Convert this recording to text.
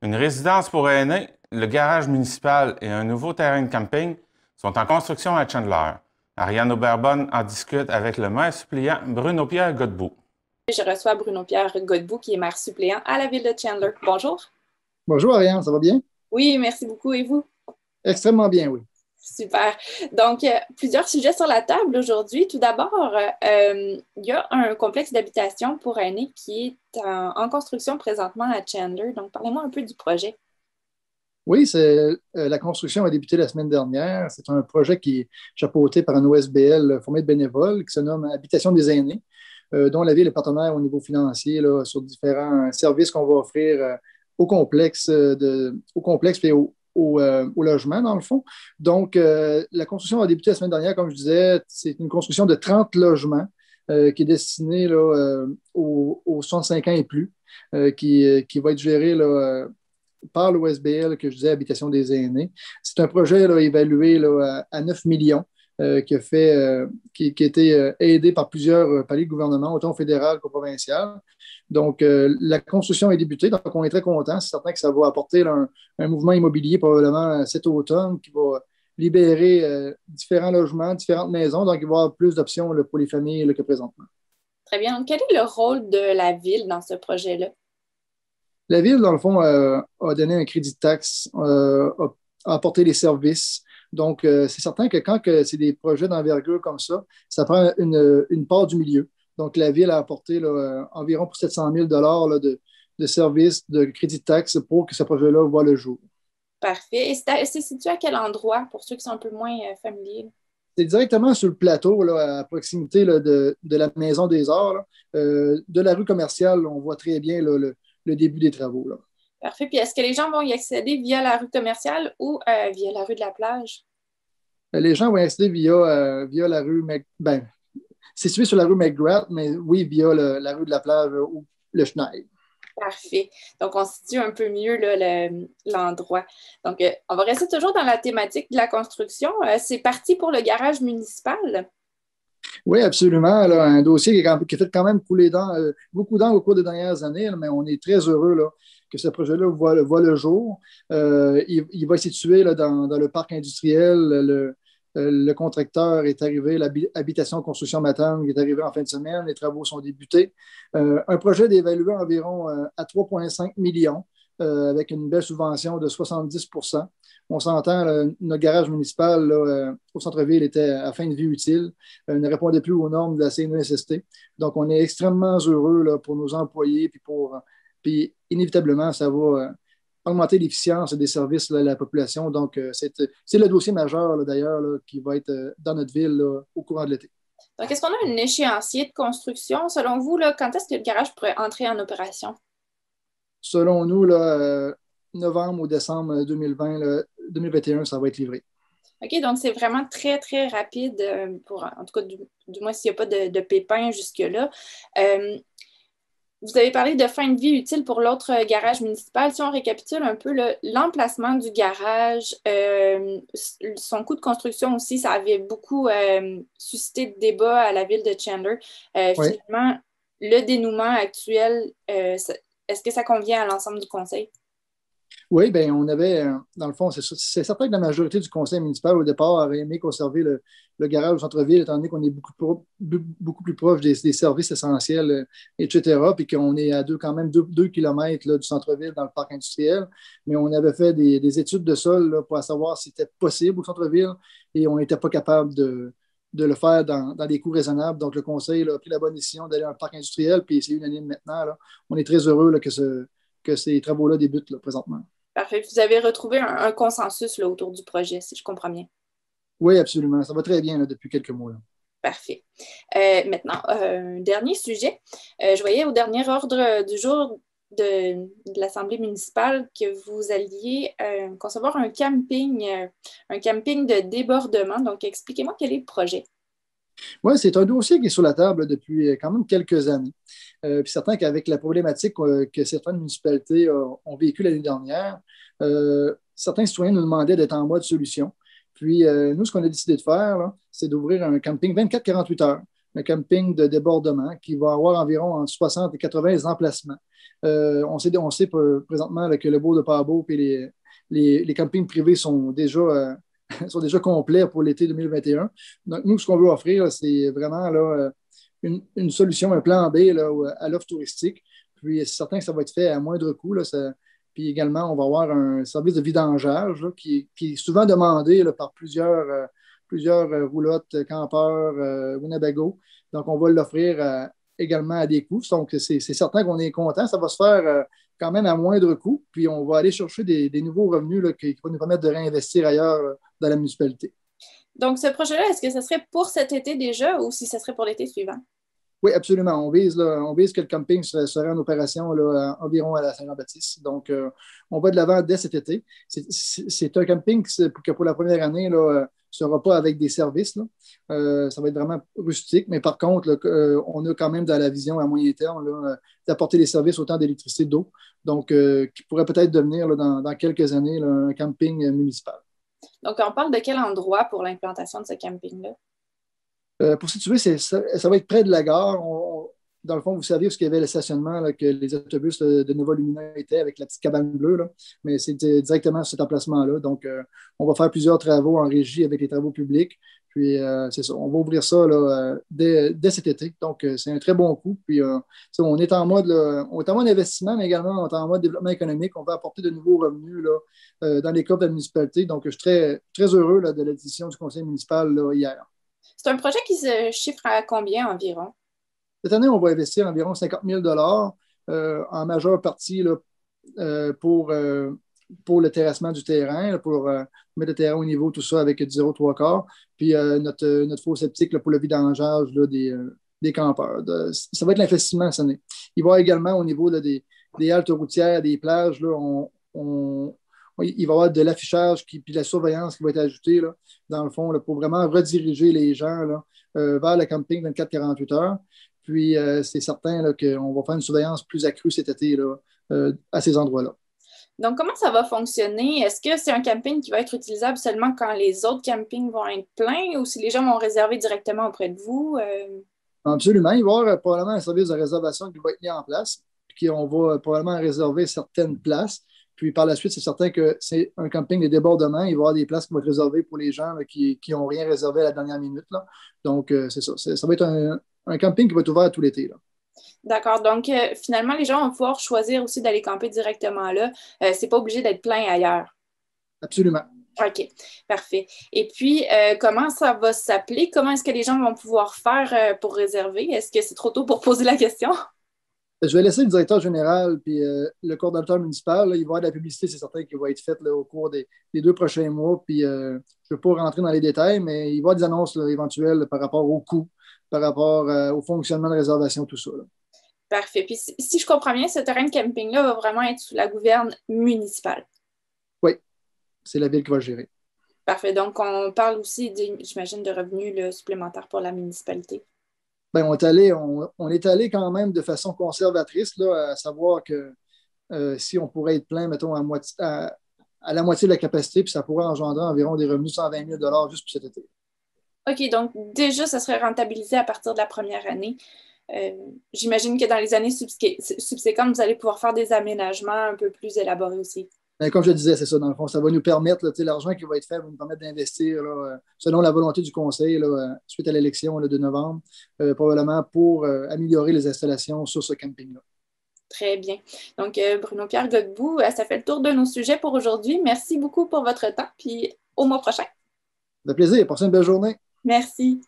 Une résidence pour aînés, le garage municipal et un nouveau terrain de camping sont en construction à Chandler. Ariane Aubert-Bonne en discute avec le maire suppléant Bruno-Pierre Godbout. Je reçois Bruno-Pierre Godbout, qui est maire suppléant à la ville de Chandler. Bonjour. Bonjour Ariane, ça va bien? Oui, merci beaucoup. Et vous? Extrêmement bien, oui. Super. Donc, plusieurs sujets sur la table aujourd'hui. Tout d'abord, il y a un complexe d'habitation pour aînés qui est en construction présentement à Chandler. Donc, parlez-moi un peu du projet. Oui, la construction a débuté la semaine dernière. C'est un projet qui est chapeauté par un OSBL formé de bénévoles qui se nomme Habitation des aînés, dont la ville est partenaire au niveau financier là, sur différents services qu'on va offrir au complexe, au complexe et au logement, dans le fond. Donc, la construction a débuté la semaine dernière, comme je disais. C'est une construction de 30 logements qui est destinée là, aux 65 ans et plus, qui va être gérée là, par l'OSBL, que je disais, Habitation des aînés. C'est un projet là, évalué là, à 9 millions qui a été aidé par plusieurs paliers de gouvernement, autant fédéral qu'au provincial. Donc, la construction est débutée, donc on est très content. C'est certain que ça va apporter là, un mouvement immobilier probablement cet automne qui va libérer différents logements, différentes maisons. Donc, il va y avoir plus d'options là, pour les familles là, que présentement. Très bien. Donc, quel est le rôle de la ville dans ce projet-là? La ville, dans le fond, a donné un crédit de taxe, a apporté les services. Donc, c'est certain que c'est des projets d'envergure comme ça prend une part du milieu. Donc, la ville a apporté là, environ pour 700 000 là, de services, de crédit de taxe pour que ce projet-là voit le jour. Parfait. Et c'est situé à quel endroit pour ceux qui sont un peu moins familiers? C'est directement sur le plateau, là, à proximité là, de la Maison des Arts, là. De la rue commerciale, on voit très bien là, le début des travaux, là. Parfait. Puis est-ce que les gens vont y accéder via la rue commerciale ou via la rue de la plage? Les gens vont y accéder via la rue c'est situé sur la rue McGrath, mais oui, via la rue de la plage ou le Schneid. Parfait. Donc, on situe un peu mieux là, l'endroit. Donc, on va rester toujours dans la thématique de la construction. C'est parti pour le garage municipal. Oui, absolument. Là, un dossier qui a fait quand même couler beaucoup d'encre au cours des dernières années, là, mais on est très heureux là, que ce projet-là voit le jour. Il va être situé là, dans le parc industriel. Le contracteur est arrivé, l'habitation construction Matane est arrivé en fin de semaine. Les travaux sont débutés. Un projet d'évaluer environ à 3,5 millions avec une belle subvention de 70 %. On s'entend, notre garage municipal là, au centre-ville était à fin de vie utile, ne répondait plus aux normes de la CNESST. Donc, on est extrêmement heureux là, pour nos employés, puis inévitablement, ça va augmenter l'efficience des services là, à la population. Donc, c'est le dossier majeur, là, d'ailleurs, là, qui va être dans notre ville là, au courant de l'été. Donc, est-ce qu'on a un échéancier de construction? Selon vous, là, quand est-ce que le garage pourrait entrer en opération? Selon nous, là, novembre ou décembre 2020, là, 2021, ça va être livré. OK, donc c'est vraiment très, très rapide en tout cas, du moins s'il n'y a pas de pépins jusque-là. Vous avez parlé de fin de vie utile pour l'autre garage municipal. Si on récapitule un peu l'emplacement du garage, son coût de construction aussi, ça avait beaucoup suscité de débats à la ville de Chandler. Oui. Finalement, le dénouement actuel, est-ce que ça convient à l'ensemble du conseil? Oui, bien, on avait, dans le fond, c'est certain que la majorité du conseil municipal, au départ, aurait aimé conserver le garage au centre-ville, étant donné qu'on est beaucoup plus proche des services essentiels, etc., puis qu'on est à quand même 2 kilomètres là, du centre-ville dans le parc industriel. Mais on avait fait des études de sol là, pour savoir si c'était possible au centre-ville et on n'était pas capable de le faire dans des coûts raisonnables. Donc, le conseil là, a pris la bonne décision d'aller dans le parc industriel, puis c'est unanime maintenant, là. On est très heureux là, que ces travaux-là débutent là, présentement. Parfait. Vous avez retrouvé un consensus là, autour du projet, si je comprends bien. Oui, absolument. Ça va très bien là, depuis quelques mois, là. Parfait. Maintenant, un dernier sujet. Je voyais au dernier ordre du jour de l'Assemblée municipale que vous alliez concevoir un camping de débordement. Donc, expliquez-moi quel est le projet. Oui, c'est un dossier qui est sur la table depuis quand même quelques années. Puis certain qu'avec la problématique que certaines municipalités ont vécue l'année dernière, certains citoyens nous demandaient d'être en mode solution. Puis nous, ce qu'on a décidé de faire, là, c'est d'ouvrir un camping 24-48 heures. un camping de débordement qui va avoir environ entre 60 et 80 emplacements. On sait présentement là, que le Beau de Pabot et les campings privés sont déjà complets pour l'été 2021. Donc, nous, ce qu'on veut offrir, c'est vraiment là, une solution, un plan B là, à l'offre touristique. Puis, c'est certain que ça va être fait à moindre coût. Là, puis également, on va avoir un service de vidangeage là, qui est souvent demandé là, par plusieurs roulottes, campeurs, Winnebago. Donc, on va l'offrir également à des coûts. Donc, c'est certain qu'on est content. Ça va se faire quand même à moindre coût. Puis, on va aller chercher des nouveaux revenus là, qui vont nous permettre de réinvestir ailleurs dans la municipalité. Donc, ce projet-là, est-ce que ce serait pour cet été déjà ou si ce serait pour l'été suivant? Oui, absolument. On vise que le camping serait en opération là, environ à la Saint-Jean-Baptiste. Donc, on va de l'avant dès cet été. C'est un camping que pour la première année, là, ne sera pas avec des services. Là. Ça va être vraiment rustique. Mais par contre, là, on a quand même dans la vision à moyen terme là, d'apporter des services autant d'électricité, d'eau. Donc, qui pourrait peut-être devenir là, dans quelques années là, un camping municipal. Donc, on parle de quel endroit pour l'implantation de ce camping-là? Pour situer, ça va être près de la gare. Dans le fond, vous savez où il y avait le stationnement, là, que les autobus de Nova Lumina étaient avec la petite cabane bleue. Là. Mais c'est directement cet emplacement-là. Donc, on va faire plusieurs travaux en régie avec les travaux publics. Puis, c'est ça. On va ouvrir ça là, dès cet été. Donc, c'est un très bon coup. Puis, on est en mode investissement, mais également on est en mode développement économique. On va apporter de nouveaux revenus là, dans les coffres de la municipalité. Donc, je suis très, très heureux là, de la décision du conseil municipal là, hier. C'est un projet qui se chiffre à combien environ? Cette année, on va investir environ 50 000 en majeure partie là, pour le terrassement du terrain, là, pour mettre le terrain au niveau, tout ça avec du 0,3 puis notre fosse septique là, pour le vidangeage là, des campeurs. Ça va être l'investissement cette année. Il va y avoir également au niveau là, des haltes routières, des plages, là, il va y avoir de l'affichage puis de la surveillance qui va être ajoutée, là, dans le fond, là, pour vraiment rediriger les gens là, vers le camping 24-48 heures. Puis, c'est certain là, qu'on va faire une surveillance plus accrue cet été là, à ces endroits-là. Donc, comment ça va fonctionner? Est-ce que c'est un camping qui va être utilisable seulement quand les autres campings vont être pleins ou si les gens vont réserver directement auprès de vous? Absolument. Il va y avoir probablement un service de réservation qui va être mis en place. Puis, on va probablement réserver certaines places. Puis par la suite, c'est certain que c'est un camping de débordement. Il va y avoir des places qui vont être réservées pour les gens là, qui n'ont rien réservé à la dernière minute. Là. Donc, c'est ça. Ça va être un camping qui va être ouvert tout l'été. Là. D'accord. Donc, finalement, les gens vont pouvoir choisir aussi d'aller camper directement là. C'est pas obligé d'être plein ailleurs. Absolument. OK, parfait. Et puis, comment ça va s'appeler? Comment est-ce que les gens vont pouvoir faire pour réserver? Est-ce que c'est trop tôt pour poser la question? Je vais laisser le directeur général puis le coordonnateur municipal. Là, il va y avoir de la publicité, c'est certain, qui va être faite là, au cours des 2 prochains mois. Puis, je ne vais pas rentrer dans les détails, mais il va y avoir des annonces là, éventuelles là, par rapport au coût, par rapport au fonctionnement de réservation, tout ça. Là. Parfait. Puis, si je comprends bien, ce terrain de camping-là va vraiment être sous la gouverne municipale. Oui, c'est la ville qui va le gérer. Parfait. Donc, on parle aussi, j'imagine, de revenus là, supplémentaires pour la municipalité. Bien, on est allé quand même de façon conservatrice, là, à savoir que si on pourrait être plein, mettons, à la moitié de la capacité, puis ça pourrait engendrer environ des revenus de 120 000 juste pour cet été. OK, donc déjà, ça serait rentabilisé à partir de la première année. J'imagine que dans les années subséquentes, vous allez pouvoir faire des aménagements un peu plus élaborés aussi. Bien, comme je disais, c'est ça, dans le fond, ça va nous permettre, là, l'argent qui va être fait va nous permettre d'investir là, selon la volonté du conseil là, suite à l'élection là, de novembre, probablement pour améliorer les installations sur ce camping-là. Très bien. Donc, Bruno-Pierre Godbout, ça fait le tour de nos sujets pour aujourd'hui. Merci beaucoup pour votre temps, puis au mois prochain. Ça fait plaisir. Passez une belle journée. Merci.